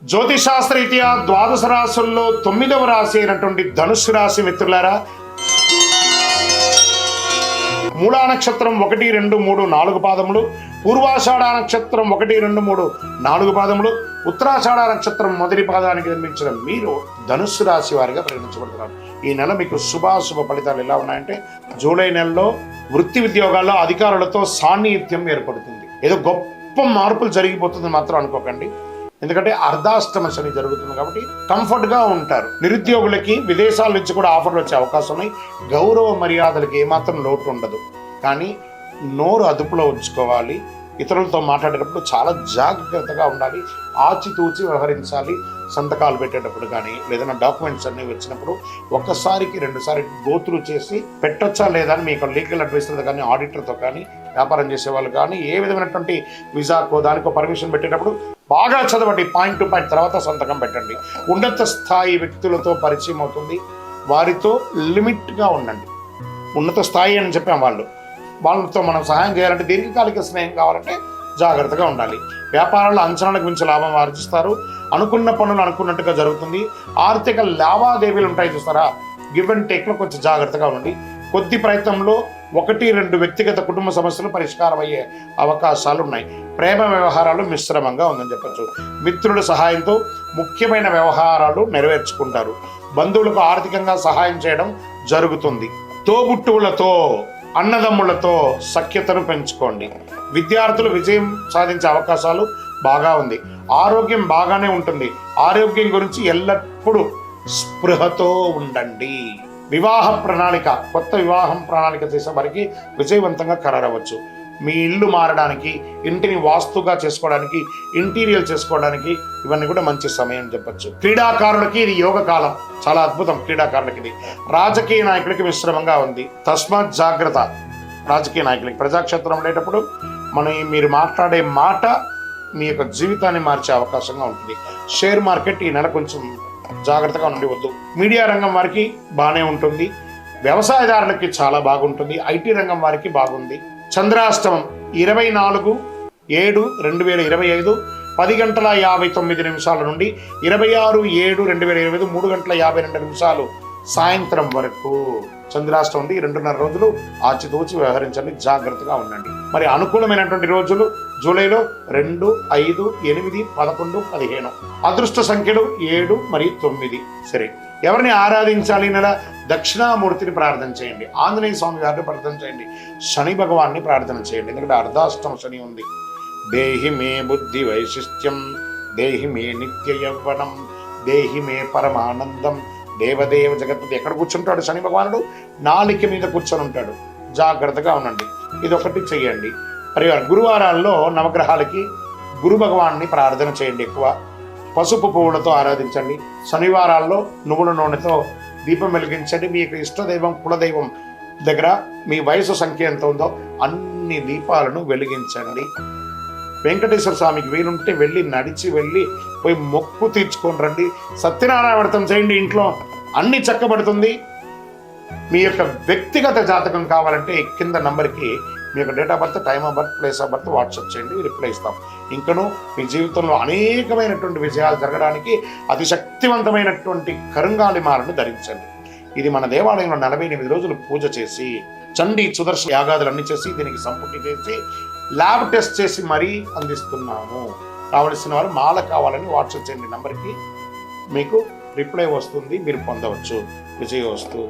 జ్యోతిశాస్త్రరీత్యా ద్వాదశ రాశుల్లో 9వ రాశి అయినటువంటి ధనుస్సు రాశి మిత్రులారా, మూలా నక్షత్రం 1, 2, 3, 4 పాదములు, పూర్వాషాఢ నక్షత్రం 1, 2, 3, 4 పాదములు, ఉత్తరాషాఢ నక్షత్రం మొదటి పాదానికి జన్మించిన మీరు ధనుస్సు రాశి వారిగా పరిగణించబడుతున్నారు. ఈ నెల మీకు శుభాశుభ ఫలితాలు ఎలా ఉన్నాయంటే, జూలై నెలలో వృత్తి ఉద్యోగాల్లో అధికారులతో సాన్నిహిత్యం ఏర్పడుతుంది. ఏదో గొప్ప మార్పులు జరిగిపోతుంది మాత్రం అనుకోకండి. ఎందుకంటే అర్ధాష్టమ శని జరుగుతుంది కాబట్టి కంఫర్ట్గా ఉంటారు. నిరుద్యోగులకి విదేశాల నుంచి కూడా ఆఫర్లు వచ్చే అవకాశం ఉన్నాయి. గౌరవ మర్యాదలకి ఏమాత్రం లోటు ఉండదు. కానీ నోరు అదుపులో ఉంచుకోవాలి. ఇతరులతో మాట్లాడేటప్పుడు చాలా జాగ్రత్తగా ఉండాలి. ఆచితూచి వ్యవహరించాలి. సంతకాలు పెట్టేటప్పుడు కానీ లేదన్నా డాక్యుమెంట్స్ అన్నీ వచ్చినప్పుడు ఒక్కసారికి 2 సార్లు గోత్రు చేసి పెట్టొచ్చా లేదా అని మీకు లీగల్ అడ్వైజర్తో కానీ ఆడిటర్తో కానీ వ్యాపారం చేసే వాళ్ళు కానీ ఏ విధమైనటువంటి విజాకో దానికో పర్మిషన్ పెట్టేటప్పుడు బాగా చదవండి. పాయింట్ టు పాయింట్ తర్వాత సంతకం పెట్టండి. ఉన్నత స్థాయి వ్యక్తులతో పరిచయం అవుతుంది. వారితో లిమిట్గా ఉండండి. ఉన్నత స్థాయి అని చెప్పాం వాళ్ళతో మనం సహాయం చేయాలంటే, దీర్ఘకాలిక స్నేహం కావాలంటే జాగ్రత్తగా ఉండాలి. వ్యాపారాల్లో అంచనాలకు మించి లాభం ఆర్జిస్తారు. అనుకున్న పనులు అనుకున్నట్టుగా జరుగుతుంది. ఆర్థిక లావాదేవీలు ఉంటాయి చూస్తారా, గివ్ అండ్ టేక్లో కొంచెం జాగ్రత్తగా ఉండండి. కొద్ది ప్రయత్నంలో 1, 2 వ్యక్తిగత కుటుంబ సమస్యలు పరిష్కారం అయ్యే అవకాశాలు ఉన్నాయి. ప్రేమ వ్యవహారాలు మిశ్రమంగా ఉందని చెప్పచ్చు. మిత్రుల సహాయంతో ముఖ్యమైన వ్యవహారాలు నెరవేర్చుకుంటారు. బంధువులకు ఆర్థికంగా సహాయం చేయడం జరుగుతుంది. తోబుట్టువులతో అన్నదమ్ములతో సఖ్యతను పెంచుకోండి. విద్యార్థులు విజయం సాధించే అవకాశాలు బాగా ఉంది. ఆరోగ్యం బాగానే ఉంటుంది. ఆరోగ్యం గురించి ఎల్లప్పుడూ స్పృహతో ఉండండి. వివాహ ప్రణాళిక, కొత్త వివాహం ప్రణాళిక చేసే వారికి విజయవంతంగా ఖరారవచ్చు. మీ ఇల్లు మారడానికి, ఇంటిని వాస్తుగా చేసుకోవడానికి, ఇంటీరియర్ చేసుకోవడానికి ఇవన్నీ కూడా మంచి సమయం చెప్పచ్చు. క్రీడాకారులకి ఇది యోగ కాలం, చాలా అద్భుతం. క్రీడాకారులకి ఇది. రాజకీయ నాయకులకి మిశ్రమంగా ఉంది. తస్మాత్ జాగ్రత్త. రాజకీయ నాయకులకి ప్రజాక్షేత్రం ఉండేటప్పుడు మీరు మాట్లాడే మాట మీ యొక్క జీవితాన్ని మార్చే అవకాశంగా ఉంటుంది. షేర్ మార్కెట్ ఈ నెల కొంచెం జాగ్రత్తగా ఉండవద్దు. మీడియా రంగం వారికి బాగానే ఉంటుంది. వ్యవసాయదారులకి చాలా బాగుంటుంది. ఐటీ రంగం వారికి బాగుంది. చంద్రాష్టమం 24/7/2025 10:59 నుండి 26/7/2025 3:52 సాయంత్రం వరకు చంద్రాష్టమం ఉంది. 2.5 రోజులు ఆచితూచి వ్యవహరించండి. జాగ్రత్తగా ఉండండి. మరి అనుకూలమైనటువంటి రోజులు జూలైలో 2, 5, 8, 11, 15. అదృష్ట సంఖ్యలు 7 మరియు 9. సరే, ఎవరిని ఆరాధించాలి? నెల దక్షిణామూర్తిని ప్రార్థన చేయండి. ఆంజనేయ స్వామి గారిని ప్రార్థన చేయండి. శని భగవాన్ని ప్రార్థన చేయండి. ఎందుకంటే అర్ధాష్టమ శని ఉంది. దేహి మే బుద్ధి వైశిష్ట్యం, దేహి మే నిత్య యవ్వనం, దేహి మే పరమానందం, దేవదేవ జగత్పతి. ఎక్కడ కూర్చుంటాడు శని భగవానుడు? నాలిక మీద కూర్చొని ఉంటాడు. జాగ్రత్తగా ఉండండి. ఇదొకటి చెయ్యండి. మరి గురువారాల్లో నవగ్రహాలకి గురు భగవాన్ని ప్రార్థన చేయండి. ఎక్కువ పసుపు పువ్వులతో ఆరాధించండి. శనివారాల్లో నువ్వుల నూనెతో దీపం వెలిగించండి. మీ యొక్క ఇష్టదైవం, కులదైవం దగ్గర మీ వయసు సంఖ్య ఎంత ఉందో అన్ని దీపాలను వెలిగించండి. వెంకటేశ్వర స్వామికి వీలుంటే నడిచి వెళ్ళి పోయి మొక్కు తీర్చుకొని రండి. సత్యనారాయణ వ్రతం చేయండి. ఇంట్లో అన్ని చక్కబడుతుంది. మీ యొక్క వ్యక్తిగత జాతకం కావాలంటే కింద నంబర్కి మీ యొక్క date of birth, time of birth, place of birth WhatsApp చేయండి. రిప్లై ఇస్తాం. ఇంకనూ మీ జీవితంలో అనేకమైనటువంటి విజయాలు జరగడానికి అతి శక్తివంతమైనటువంటి కరుంగాలి మాలను ధరించండి. ఇది మన దేవాలయంలో 48 రోజులు పూజ చేసి, చండీ సుదర్శన యాగాదులు చేసి, దీనికి సంపుటి చేసి, ల్యాబ్ టెస్ట్ చేసి మరీ అందిస్తున్నాము. కావలసిన వారు మాల కావాలని వాట్సాప్ చేయండి. నంబర్కి మీకు రిప్లై వస్తుంది. మీరు పొందవచ్చు. విజయోస్తు.